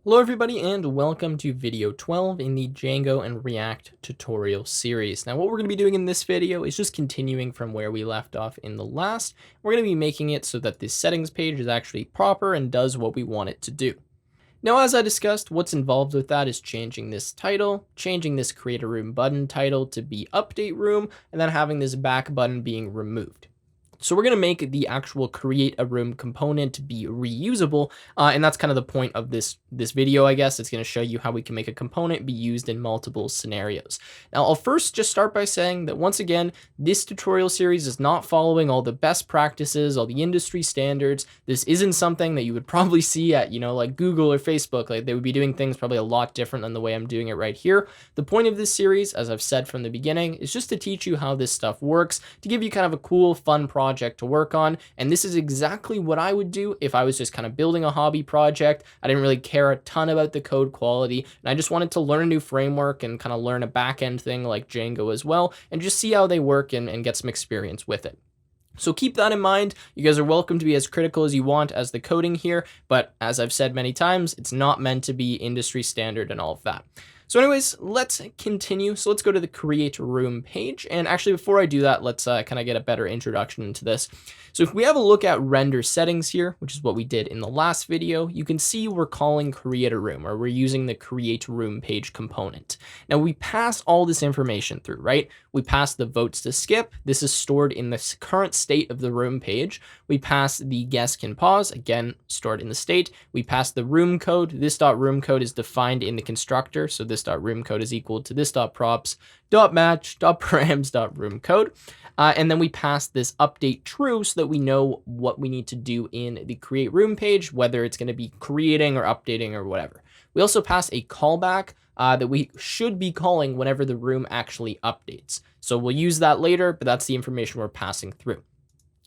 Hello everybody and welcome to video 12 in the Django and React tutorial series. Now what we're going to be doing in this video is just continuing from where we left off in the last. We're going to be making it so that this settings page is actually proper and does what we want it to do. Now as I discussed, what's involved with that is changing this title, changing this create a room button title to be update room, and then having this back button being removed. So we're going to make the actual create a room component be reusable. And that's kind of the point of this video, I guess. It's going to show you how we can make a component be used in multiple scenarios. Now, I'll first just start by saying that once again, this tutorial series is not following all the best practices, all the industry standards. This isn't something that you would probably see at, like Google or Facebook. Like they would be doing things probably a lot different than the way I'm doing it right here. The point of this series, as I've said from the beginning, is just to teach you how this stuff works, to give you kind of a cool, fun project to work on. And this is exactly what I would do if I was just kind of building a hobby project. I didn't really care a ton about the code quality, and I just wanted to learn a new framework and kind of learn a back-end thing like Django as well, and just see how they work and get some experience with it. So keep that in mind. You guys are welcome to be as critical as you want as the coding here, but as I've said many times, it's not meant to be industry standard and all of that. So anyways, let's continue. So let's go to the create room page. And actually, before I do that, let's kind of get a better introduction into this. So if we have a look at render settings here, which is what we did in the last video, you can see we're calling create a room, or we're using the create room page component. Now we pass all this information through, right? We pass the votes to skip. This is stored in the current state of the room page. We pass the guest can pause, again, stored in the state. We pass the room code. This .room code is defined in the constructor. So this .room code is equal to this .props, .match, .params, .room code. And then we pass this update true so that we know what we need to do in the create room page, whether it's going to be creating or updating or whatever. We also pass a callback that we should be calling whenever the room actually updates. So we'll use that later, but that's the information we're passing through.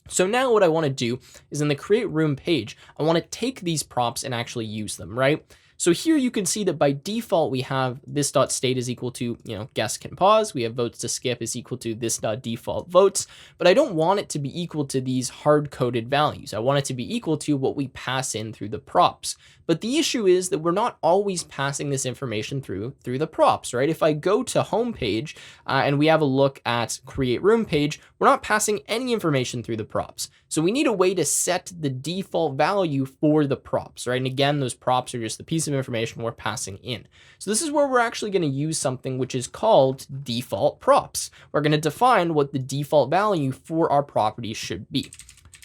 So now what I want to do is in the create room page, I want to take these props and actually use them, right? So here you can see that by default, we have this .state is equal to, guest can pause. We have votes to skip is equal to this .default votes, but I don't want it to be equal to these hard-coded values. I want it to be equal to what we pass in through the props. But the issue is that we're not always passing this information through the props, right? If I go to homepage and we have a look at create room page, we're not passing any information through the props. So we need a way to set the default value for the props, right? And again, those props are just the piece of information we're passing in. So this is where we're actually going to use something which is called default props. We're going to define what the default value for our properties should be.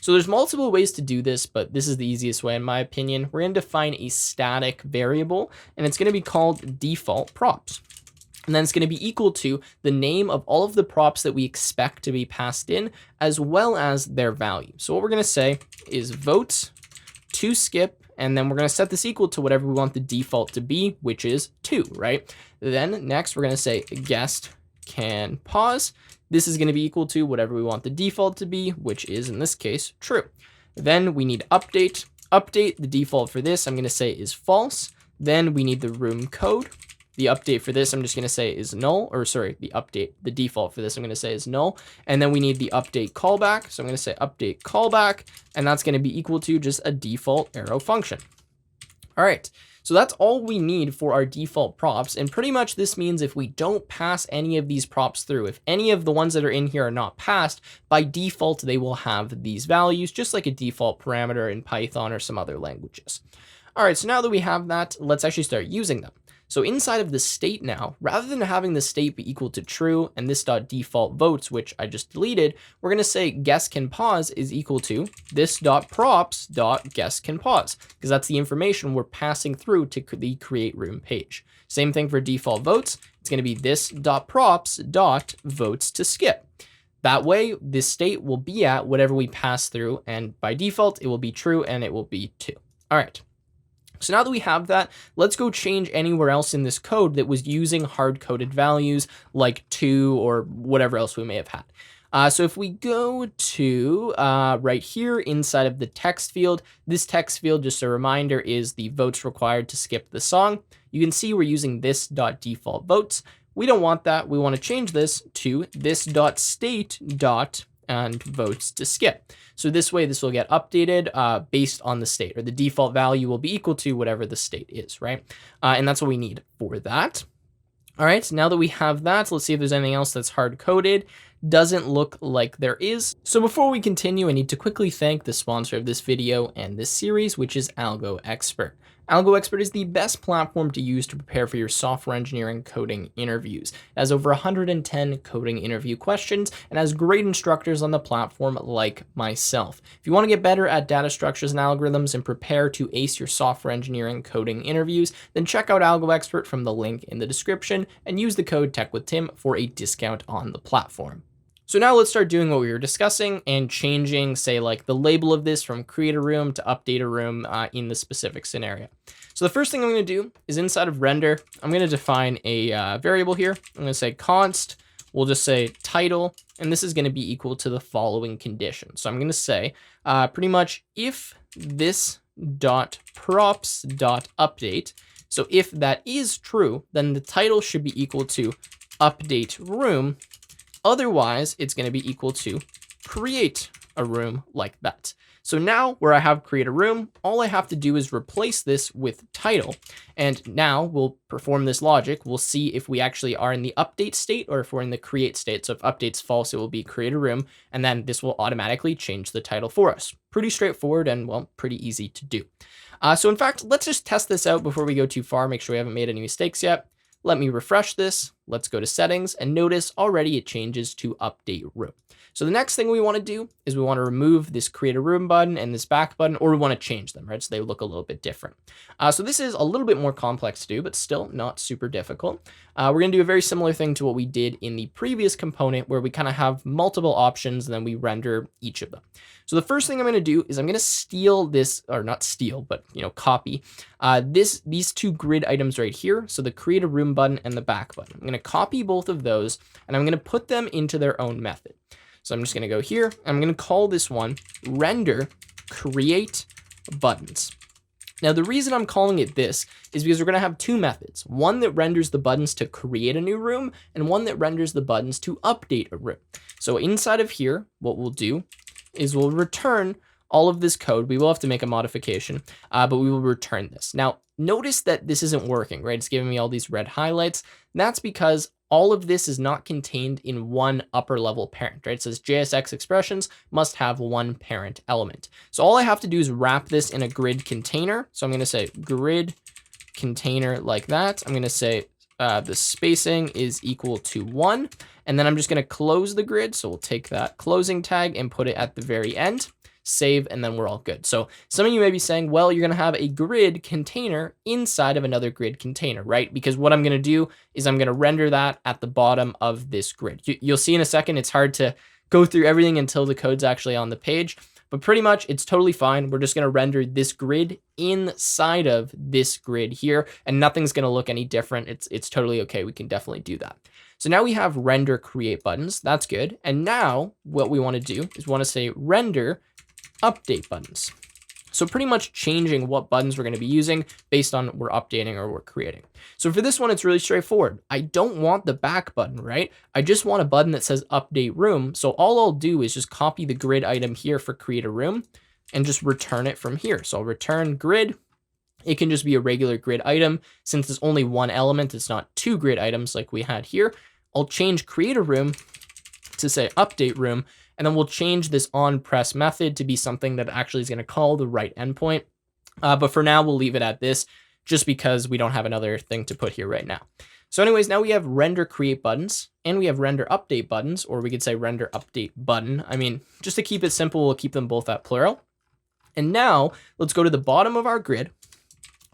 So there's multiple ways to do this, but this is the easiest way in my opinion. We're going to define a static variable, and it's going to be called default props. And then it's going to be equal to the name of all of the props that we expect to be passed in, as well as their value. So what we're going to say is votes to skip, and then we're going to set this equal to whatever we want the default to be, which is 2, right? Then next, we're going to say guest can pause. This is going to be equal to whatever we want the default to be, which is in this case true. Then we need update. Update, the default for this, I'm going to say is false. Then we need the room code. The update for this, I'm just going to say is null, or sorry, the default for this, I'm going to say is null. And then we need the update callback. So I'm going to say update callback, and that's going to be equal to just a default arrow function. All right. So that's all we need for our default props. And pretty much this means if we don't pass any of these props through, if any of the ones that are in here are not passed, by default, they will have these values, just like a default parameter in Python or some other languages. All right, so now that we have that, let's actually start using them. So inside of the state now, rather than having the state be equal to true and this .default votes, which I just deleted, we're going to say guest can pause is equal to this .props .guest can pause, because that's the information we're passing through to the create room page. Same thing for default votes. It's going to be this .props .votes to skip. That way, this state will be at whatever we pass through, and by default, it will be true and it will be 2. All right. So now that we have that, let's go change anywhere else in this code that was using hard-coded values like 2 or whatever else we may have had. So if we go to right here inside of the text field, this text field, just a reminder, is the votes required to skip the song. You can see we're using this .default votes. We don't want that. We want to change this to this .state and votes to skip. So this way, this will get updated based on the state, or the default value will be equal to whatever the state is, right? And that's what we need for that. All right, now that we have that, let's see if there's anything else that's hard-coded. Doesn't look like there is. So before we continue, I need to quickly thank the sponsor of this video and this series, which is AlgoExpert. AlgoExpert is the best platform to use to prepare for your software engineering coding interviews. It has over 110 coding interview questions and has great instructors on the platform like myself. If you want to get better at data structures and algorithms and prepare to ace your software engineering coding interviews, then check out AlgoExpert from the link in the description and use the code TechWithTim for a discount on the platform. So now let's start doing what we were discussing and changing, say, like the label of this from create a room to update a room in the specific scenario. So the first thing I'm going to do is inside of render, I'm going to define a variable here. I'm going to say const, we'll just say title, and this is going to be equal to the following condition. So I'm going to say pretty much if this dot props dot update. So if that is true, then the title should be equal to update room. Otherwise, it's going to be equal to create a room like that. So now where I have create a room, all I have to do is replace this with title. And now we'll perform this logic. We'll see if we actually are in the update state or if we're in the create state. So if update's false, it will be create a room. And then this will automatically change the title for us. Pretty straightforward and, well, pretty easy to do. So in fact, let's just test this out before we go too far. Make sure we haven't made any mistakes yet. Let me refresh this. Let's go to settings and notice already it changes to update room. So the next thing we want to do is we want to remove this create a room button and this back button, or we want to change them, right? So they look a little bit different. So this is a little bit more complex to do, but still not super difficult. We're going to do a very similar thing to what we did in the previous component where we kind of have multiple options and then we render each of them. So the first thing I'm going to do is I'm going to steal this, or not steal, but copy these two grid items right here. So the create a room button and the back button. I'm going to copy both of those and I'm going to put them into their own method. So I'm just going to go here. I'm going to call this one render create buttons. Now, the reason I'm calling it this is because we're going to have two methods, one that renders the buttons to create a new room and one that renders the buttons to update a room. So inside of here, what we'll do is we'll return all of this code. We will have to make a modification, but we will return this. Now, notice that this isn't working, right? It's giving me all these red highlights. That's because all of this is not contained in one upper level parent, right? It says JSX expressions must have one parent element. So all I have to do is wrap this in a grid container. So I'm going to say grid container like that. I'm going to say the spacing is equal to 1. And then I'm just going to close the grid. So we'll take that closing tag and put it at the very end. Save, and then we're all good. So some of you may be saying, well, you're going to have a grid container inside of another grid container, right? Because what I'm going to do is I'm going to render that at the bottom of this grid. You'll see in a second, it's hard to go through everything until the code's actually on the page, but pretty much it's totally fine. We're just going to render this grid inside of this grid here, and nothing's going to look any different. It's totally okay. We can definitely do that. So now we have render create buttons. That's good. And now what we want to do is we want to say render update buttons. So pretty much changing what buttons we're going to be using based on we're updating or we're creating. So for this one, it's really straightforward. I don't want the back button, right? I just want a button that says update room. So all I'll do is just copy the grid item here for create a room and just return it from here. So I'll return grid. It can just be a regular grid item. Since there's only one element, it's not two grid items like we had here. I'll change create a room to say update room. And then we'll change this onPress method to be something that actually is going to call the right endpoint. But for now, we'll leave it at this just because we don't have another thing to put here right now. So anyways, now we have render create buttons and we have render update buttons, or we could say render update button. I mean, just to keep it simple, we'll keep them both at plural. And now let's go to the bottom of our grid.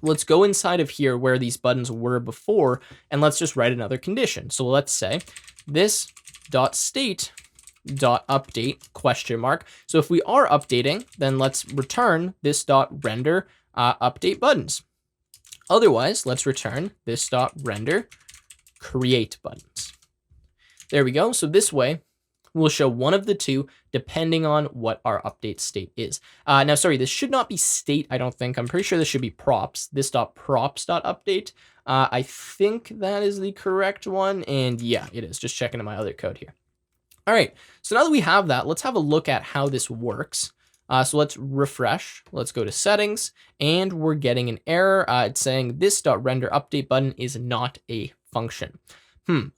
Let's go inside of here where these buttons were before, and let's just write another condition. So let's say this dot state dot update question mark. So if we are updating, then let's return this dot render update buttons. Otherwise, let's return this dot render create buttons. There we go. So this way we'll show one of the two depending on what our update state is. Now, sorry, this should not be state, I don't think. I'm pretty sure this should be props. This dot props dot update. I think that is the correct one. And yeah, it is. Just checking in my other code here. All right, so now that we have that, let's have a look at how this works. So let's refresh. Let's go to settings, and we're getting an error. It's saying this.renderUpdate button is not a function.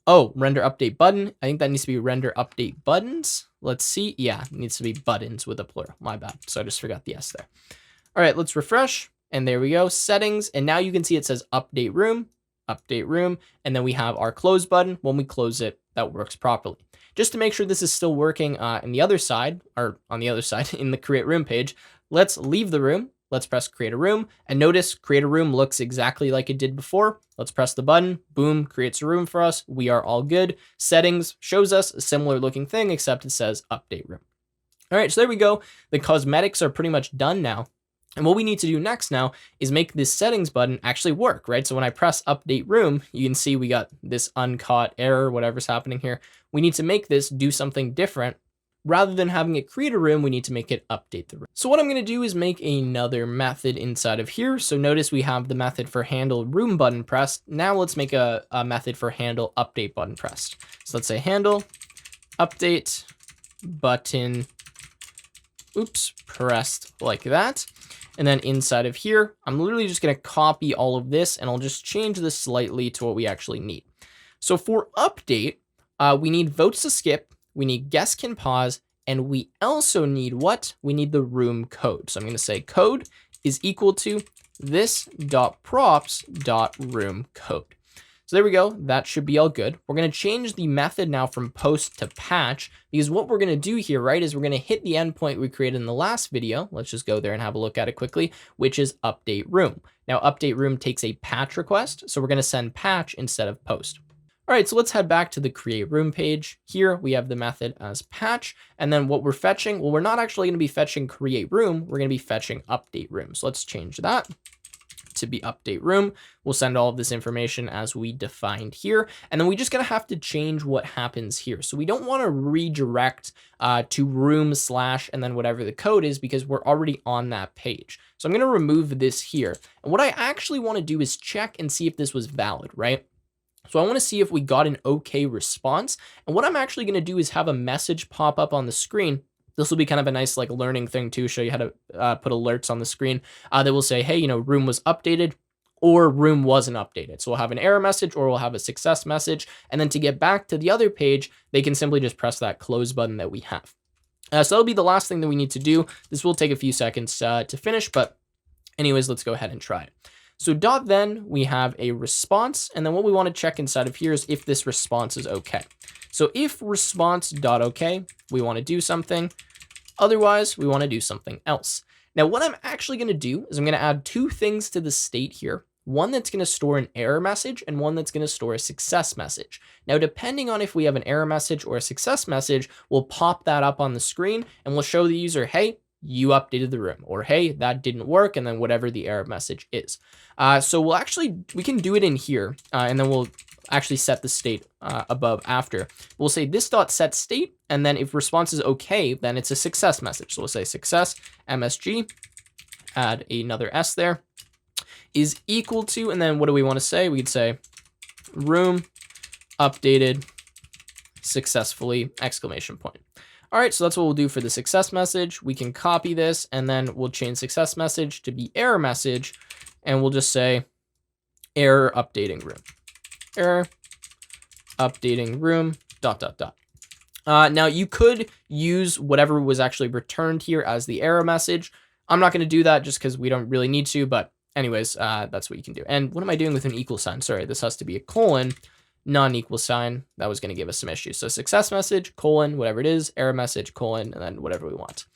Oh, render update button. I think that needs to be render update buttons. Let's see. Yeah, it needs to be buttons with a plural. My bad. So I just forgot the S there. All right, let's refresh. And there we go, settings. And now you can see it says update room, and then we have our close button. When we close it, that works properly. Just to make sure this is still working in the other side, or on the other side in the create room page, let's leave the room. Let's press create a room, and notice create a room looks exactly like it did before. Let's press the button, boom, creates a room for us. We are all good. Settings shows us a similar looking thing, except it says update room. All right, so there we go. The cosmetics are pretty much done now. And what we need to do next now is make this settings button actually work, right? So when I press update room, you can see we got this uncaught error, whatever's happening here. We need to make this do something different. Rather than having it create a room, we need to make it update the room. So what I'm going to do is make another method inside of here. So notice we have the method for handle room button pressed. Now let's make a method for handle update button pressed. So let's say handle update button, pressed like that. And then inside of here, I'm literally just going to copy all of this, and I'll just change this slightly to what we actually need. So for update, we need votes to skip, we need guest can pause, and we also need what? We need the room code. So I'm going to say code is equal to this.props.room code. So there we go. That should be all good. We're going to change the method now from post to patch, because what we're going to do here, right, is we're going to hit the endpoint we created in the last video. Let's just go there and have a look at it quickly, which is update room. Now, update room takes a patch request, so we're going to send patch instead of post. All right, so let's head back to the create room page. Here we have the method as patch, and then what we're fetching, well, we're not actually going to be fetching create room. We're going to be fetching update room. So let's change that to be update room. We'll send all of this information as we defined here. And then we just gonna have to change what happens here. So we don't want to redirect to room / and then whatever the code is, because we're already on that page. So I'm gonna remove this here. And what I actually want to do is check and see if this was valid, right? So I want to see if we got an okay response. And what I'm actually going to do is have a message pop up on the screen. This will be kind of a nice like learning thing to show you how to put alerts on the screen that will say, hey, room was updated or room wasn't updated. So we'll have an error message or we'll have a success message. And then to get back to the other page, they can simply just press that close button that we have. So that'll be the last thing that we need to do. This will take a few seconds to finish, but anyways, let's go ahead and try it. So then we have a response. And then what we want to check inside of here is if this response is okay. So if response.okay, we want to do something. Otherwise, we want to do something else. Now, what I'm actually going to do is I'm going to add two things to the state here. One that's going to store an error message and one that's going to store a success message. Now, depending on if we have an error message or a success message, we'll pop that up on the screen and we'll show the user, hey, you updated the room, or hey, that didn't work, and then whatever the error message is. So we can do it in here, and then we'll actually set the state above after. We'll say this.set state, and then if response is okay, then it's a success message. So we'll say success MSG, add another S there, is equal to, and then what do we want to say? We could say room updated successfully, exclamation point. All right, so that's what we'll do for the success message. We can copy this, and then we'll change success message to be error message, and we'll just say error updating room. Error updating room, ... Now, you could use whatever was actually returned here as the error message. I'm not going to do that just because we don't really need to, but anyways, that's what you can do. And what am I doing with an equal sign? Sorry, this has to be a colon. Non-equal sign, that was going to give us some issues. So success message, colon, whatever it is, error message, colon, and then whatever we want.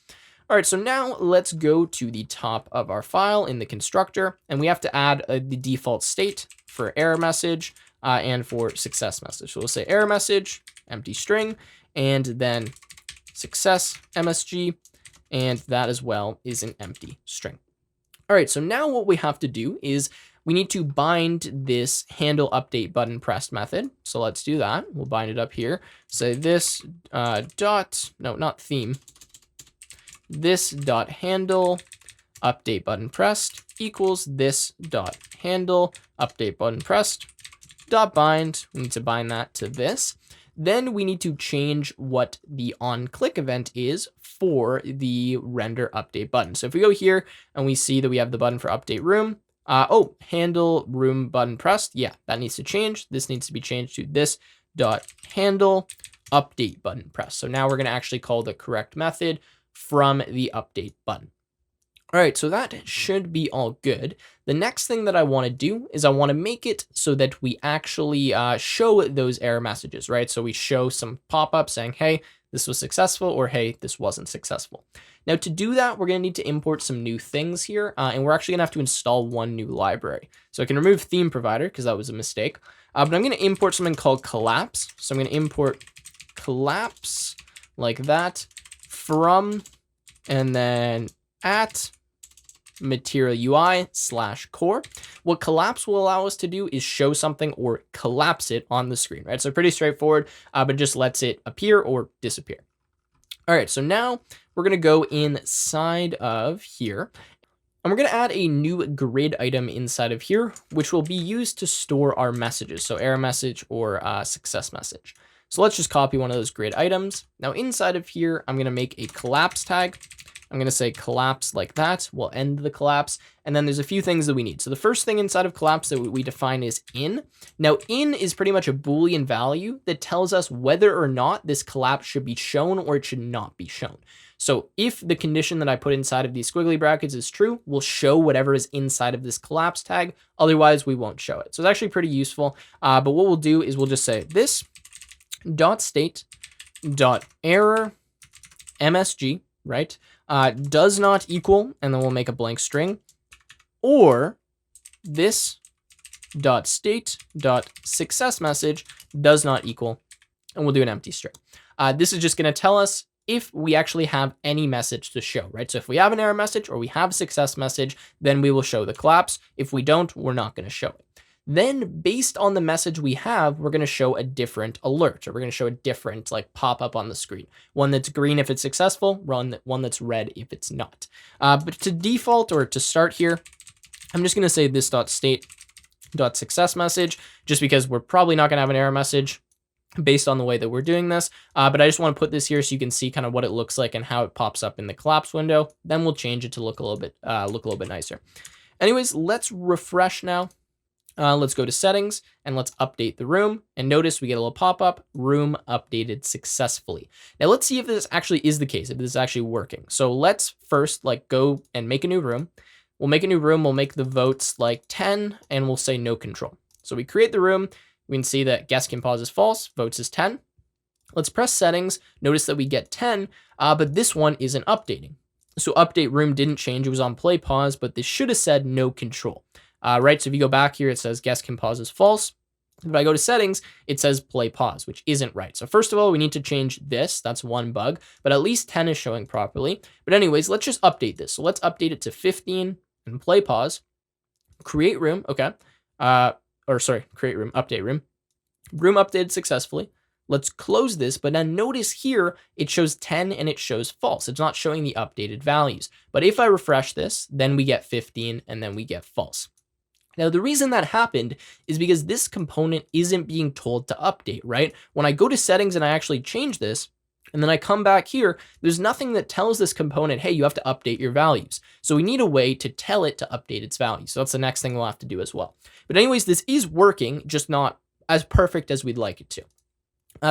All right, so now let's go to the top of our file in the constructor, and we have to add the default state for error message and for success message. So we'll say error message, empty string, and then success MSG, and that as well is an empty string. All right, so now what we have to do is we need to bind this handle update button pressed method. So let's do that. We'll bind it up here. Say this theme. This dot handle update button pressed equals this dot handle update button pressed dot bind. We need to bind that to this. Then we need to change what the onClick event is for the render update button. So if we go here and we see that we have the button for update room, handle room button pressed. Yeah, that needs to change. This needs to be changed to this dot handle update button pressed. So now we're going to actually call the correct method from the update button. All right, so that should be all good. The next thing that I want to do is I want to make it so that we actually show those error messages, right? So we show some pop-up saying, hey, this was successful, or hey, this wasn't successful. Now to do that, we're going to need to import some new things here, and we're actually going to have to install one new library. So I can remove theme provider because that was a mistake, but I'm going to import something called collapse. So I'm going to import collapse like that from, and then at material UI / core. What collapse will allow us to do is show something or collapse it on the screen, right? So pretty straightforward, but just lets it appear or disappear. All right, so now we're going to go inside of here, and we're going to add a new grid item inside of here, which will be used to store our messages. So error message or success message. So let's just copy one of those grid items. Now inside of here, I'm going to make a collapse tag. I'm going to say collapse like that. We'll end the collapse. And then there's a few things that we need. So the first thing inside of collapse that we define is in. Now in is pretty much a Boolean value that tells us whether or not this collapse should be shown or it should not be shown. So if the condition that I put inside of these squiggly brackets is true, we'll show whatever is inside of this collapse tag. Otherwise, we won't show it. So it's actually pretty useful. But what we'll do is we'll just say this dot state dot error MSG, right? Does not equal, and then we'll make a blank string, or this dot state dot success message does not equal, and we'll do an empty string. This is just going to tell us if we actually have any message to show, right? So if we have an error message or we have a success message, then we will show the collapse. If we don't, we're not going to show it. Then based on the message we have, we're going to show a different alert, or we're going to show a different like pop-up on the screen. One that's green if it's successful, one that's red if it's not. But to default or to start here, I'm just going to say this dot state dot success message, just because we're probably not going to have an error message based on the way that we're doing this. But I just want to put this here so you can see kind of what it looks like and how it pops up in the collapse window. Then we'll change it to look a little bit nicer. Anyways, let's refresh now. Let's go to settings and let's update the room, and notice we get a little pop-up, room updated successfully. Now let's see if this actually is the case, if this is actually working. So let's first like go and make a new room. We'll make a new room. We'll make the votes like 10 and we'll say no control. So we create the room. We can see that guest can pause is false, votes is 10. Let's press settings. Notice that we get 10, but this one isn't updating. So update room didn't change. It was on play pause, but this should have said no control. Right, so if you go back here, it says guest can pause is false. If I go to settings, it says play pause, which isn't right. So first of all, we need to change this. That's one bug, but at least 10 is showing properly. But anyways, let's just update this. So let's update it to 15 and play pause. Create room, okay. Create room, update room. Room updated successfully. Let's close this, but then notice here, it shows 10 and it shows false. It's not showing the updated values. But if I refresh this, then we get 15 and then we get false. Now, the reason that happened is because this component isn't being told to update, right? When I go to settings and I actually change this, and then I come back here, there's nothing that tells this component, hey, you have to update your values. So we need a way to tell it to update its values. So that's the next thing we'll have to do as well. But anyways, this is working, just not as perfect as we'd like it to.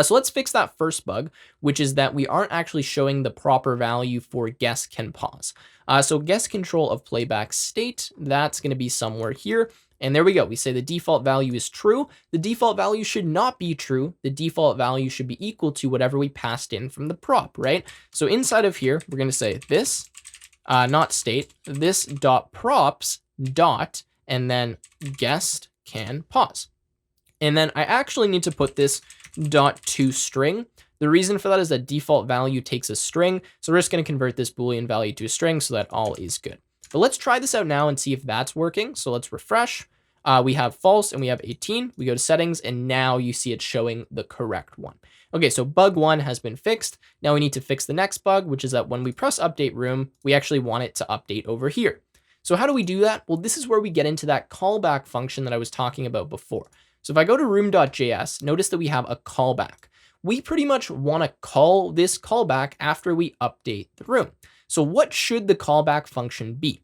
So let's fix that first bug, which is that we aren't actually showing the proper value for guest can pause. So guest control of playback state, that's going to be somewhere here. And there we go. We say the default value is true. The default value should not be true. The default value should be equal to whatever we passed in from the prop, right? So inside of here, we're going to say this, not state, this dot props dot, and then guest can pause. And then I actually need to put this .toString. The reason for that is that default value takes a string. So we're just going to convert this Boolean value to a string so that all is good. But let's try this out now and see if that's working. So let's refresh. We have false and we have 18. We go to settings and now you see it showing the correct one. Okay, so bug 1 has been fixed. Now we need to fix the next bug, which is that when we press update room, we actually want it to update over here. So how do we do that? Well, this is where we get into that callback function that I was talking about before. So if I go to room.js, notice that we have a callback. we pretty much want to call this callback after we update the room. So what should the callback function be?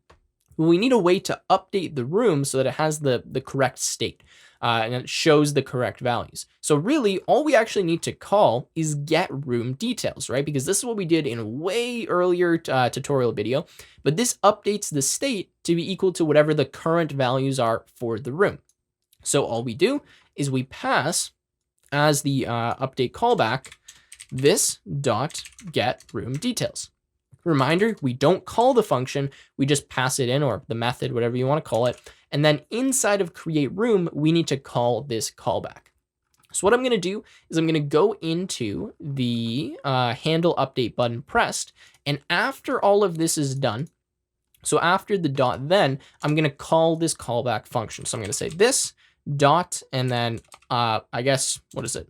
Well, we need a way to update the room so that it has the correct state and it shows the correct values. So really, all we actually need to call is get room details, right? Because this is what we did in a way earlier tutorial video, but this updates the state to be equal to whatever the current values are for the room. So all we do is we pass as the update callback this dot get room details. Reminder, we don't call the function, we just pass it in, or the method, whatever you want to call it. And then inside of create room, we need to call this callback. So what I'm going to do is I'm going to go into the handle update button pressed. And after all of this is done, so after the dot then, I'm going to call this callback function. So I'm going to say this dot, and then I guess, what is it?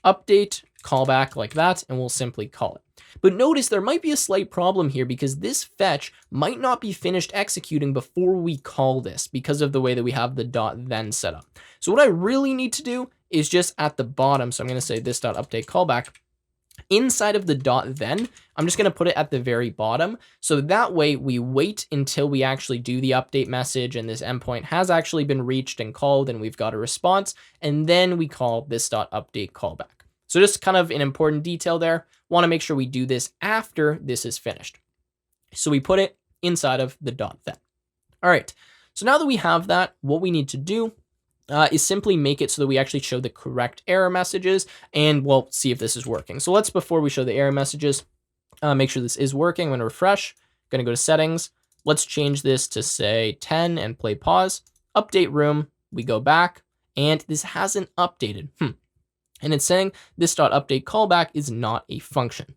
Update callback like that, and we'll simply call it. But notice there might be a slight problem here because this fetch might not be finished executing before we call this because of the way that we have the dot then set up. So what I really need to do is just at the bottom. So I'm going to say this dot update callback. Inside of the dot then, I'm just going to put it at the very bottom. So that way we wait until we actually do the update message and this endpoint has actually been reached and called and we've got a response. And then we call this dot update callback. So just kind of an important detail there. Want to make sure we do this after this is finished. So we put it inside of the dot then. All right. So now that we have that, what we need to do is simply make it so that we actually show the correct error messages, and we'll see if this is working. So let's, before we show the error messages, make sure this is working. I'm going to refresh, going to go to settings. Let's change this to say 10 and play pause, update room. We go back and this hasn't updated. And it's saying this dot update callback is not a function.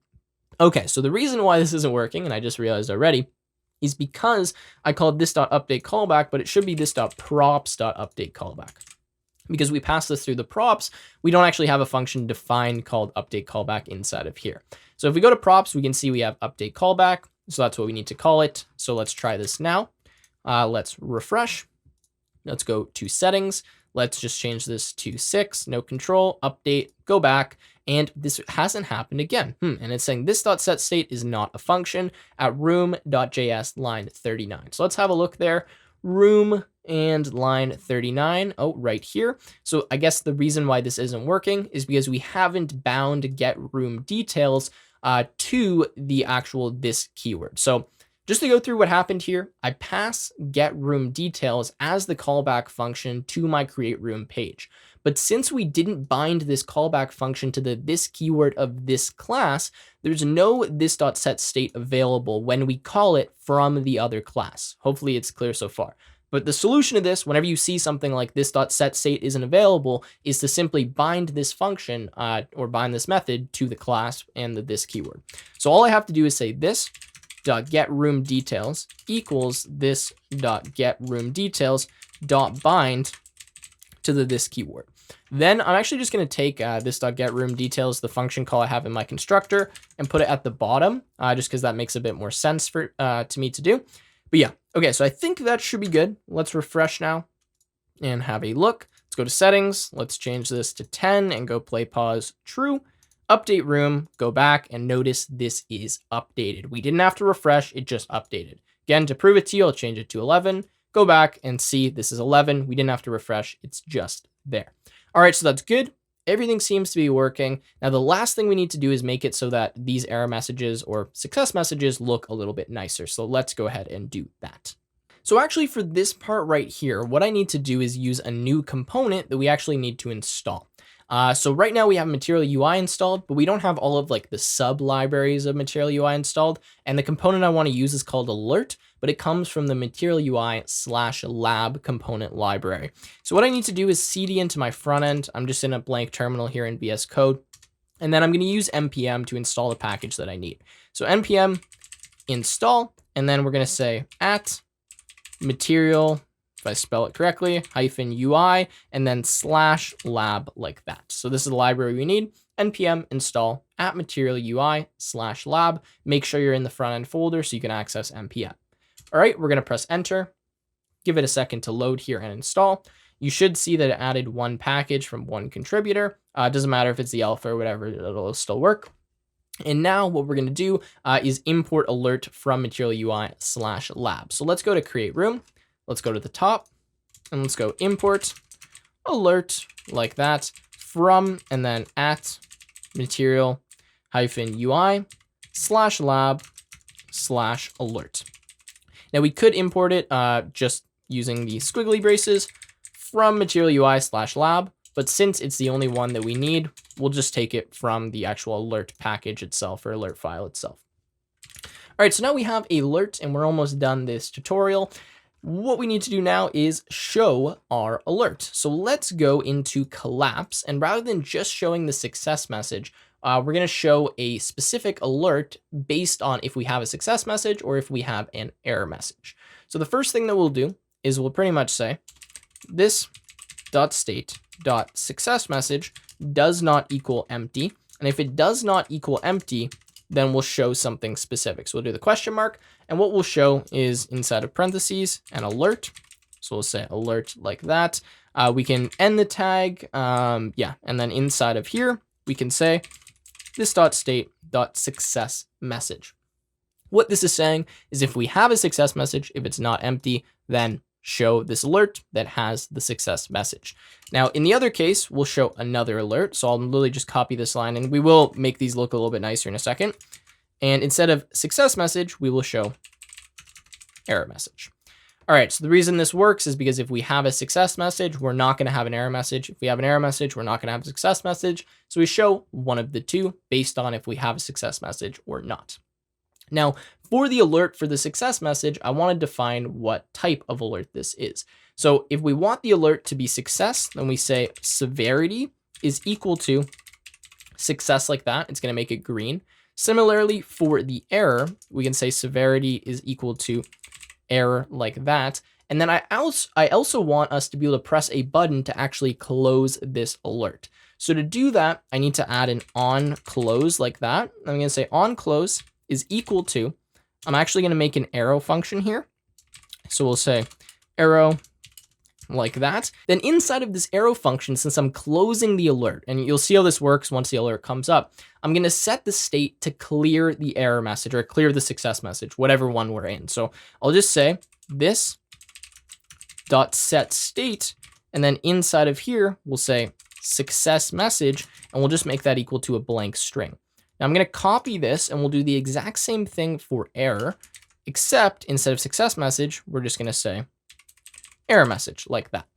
Okay, so the reason why this isn't working, and I just realized already, is because I called this dot update callback, but it should be this dot props dot update callback. Because we pass this through the props, we don't actually have a function defined called update callback inside of here. So if we go to props, we can see we have update callback. So that's what we need to call it. So let's try this now. Let's refresh. Let's go to settings. Let's just change this to 6, no control, update, go back, and this hasn't happened again. And it's saying this dot set state is not a function at room.js line 39. So let's have a look there. Room and line 39. Oh, right here. So I guess the reason why this isn't working is because we haven't bound get room details to the actual this keyword. So just to go through what happened here, I pass get room details as the callback function to my create room page. But since we didn't bind this callback function to the this keyword of this class, there's no this.setState available when we call it from the other class. Hopefully it's clear so far. But the solution to this, whenever you see something like this.setState isn't available, is to simply bind this function or bind this method to the class and the this keyword. So all I have to do is say this dot get room details equals this dot get room details dot bind to the this keyword. Then I'm actually just going to take this dot get room details, the function call I have in my constructor, and put it at the bottom, just because that makes a bit more sense for to me to do. But yeah, okay, so I think that should be good. Let's refresh now and have a look. Let's go to settings. Let's change this to 10 and go play pause true. Update room, go back and notice this is updated. We didn't have to refresh, it just updated. Again, to prove it to you, I'll change it to 11. Go back and see this is 11. We didn't have to refresh, it's just there. All right, so that's good. Everything seems to be working. Now, the last thing we need to do is make it so that these error messages or success messages look a little bit nicer. So let's go ahead and do that. So actually for this part right here, what I need to do is use a new component that we actually need to install. So right now we have Material UI installed, but we don't have all of like the sub libraries of Material UI installed. And the component I want to use is called Alert, but it comes from the Material UI/lab component library. So what I need to do is cd into my front end. I'm just in a blank terminal here in VS Code. And then I'm going to use npm to install the package that I need. So npm install, and then we're going to say at material, if I spell it correctly, -UI, and then /lab like that. So this is the library we need. npm install at material UI/lab. Make sure you're in the front end folder so you can access npm. All right, we're going to press enter. Give it a second to load here and install. you should see that it added one package from one contributor. It doesn't matter if it's the alpha or whatever, it'll still work. And now what we're going to do is import alert from material UI/lab. So let's go to create room. Let's go to the top and let's go import alert like that from, and then at material UI/lab/alert. Now we could import it just using the squiggly braces from material UI/lab, but since it's the only one that we need, we'll just take it from the actual alert package itself, or alert file itself. All right, so now we have alert and we're almost done this tutorial. What we need to do now is show our alert. So let's go into collapse, and rather than just showing the success message, we're going to show a specific alert based on if we have a success message or if we have an error message. So the first thing that we'll do is we'll pretty much say this .state.success message does not equal empty. And if it does not equal empty, then we'll show something specific. So we'll do the question mark, and what we'll show is inside of parentheses an alert. So we'll say alert like that. We can end the tag. And then inside of here, we can say this .state.success message. What this is saying is if we have a success message, if it's not empty, then show this alert that has the success message. Now, in the other case, we'll show another alert. So I'll literally just copy this line, and we will make these look a little bit nicer in a second. And instead of success message, we will show error message. All right, so the reason this works is because if we have a success message, we're not going to have an error message. If we have an error message, we're not going to have a success message. So we show one of the two based on if we have a success message or not. Now, for the alert for the success message, I want to define what type of alert this is. So if we want the alert to be success, then we say severity is equal to success like that. It's going to make it green. Similarly, for the error, we can say severity is equal to error like that. And then I also want us to be able to press a button to actually close this alert. So to do that, I need to add an on close like that. I'm going to say on close is equal to, I'm actually going to make an arrow function here. So we'll say arrow like that. Then inside of this arrow function, since I'm closing the alert, and you'll see how this works once the alert comes up, I'm going to set the state to clear the error message or clear the success message, whatever one we're in. So I'll just say this dot set state, and then inside of here, we'll say success message, and we'll just make that equal to a blank string. Now I'm going to copy this, and we'll do the exact same thing for error, except instead of success message, we're just going to say error message like that.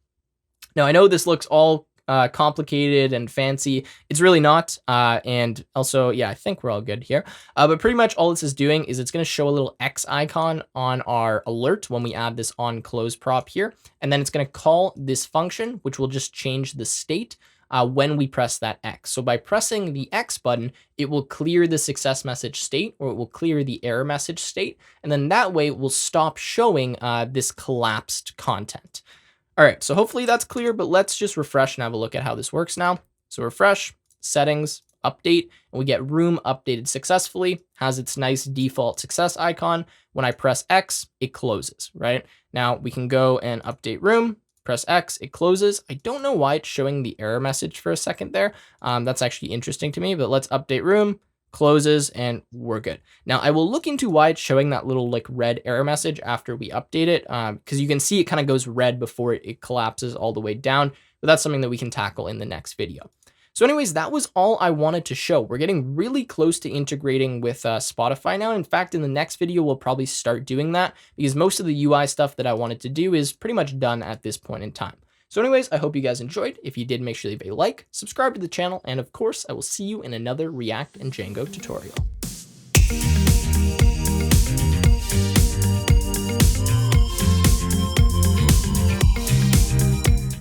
Now I know this looks all complicated and fancy. It's really not. And also, yeah, I think we're all good here. But pretty much all this is doing is it's going to show a little X icon on our alert when we add this on close prop here. And then it's going to call this function, which will just change the state when we press that X. So by pressing the X button, it will clear the success message state, or it will clear the error message state. And then that way it will stop showing this collapsed content. All right, so hopefully that's clear, but let's just refresh and have a look at how this works now. So refresh, settings, update, and we get room updated successfully, has its nice default success icon. When I press X, it closes, right? Now we can go and update room, press X, it closes. I don't know why it's showing the error message for a second there. That's actually interesting to me, but let's update room, closes, and we're good. Now I will look into why it's showing that little like red error message after we update it, because you can see it kind of goes red before it collapses all the way down, but that's something that we can tackle in the next video. So anyways, that was all I wanted to show. We're getting really close to integrating with Spotify now. In fact, in the next video, we'll probably start doing that because most of the UI stuff that I wanted to do is pretty much done at this point in time. So anyways, I hope you guys enjoyed. If you did, make sure to leave a like, subscribe to the channel, and of course, I will see you in another React and Django tutorial.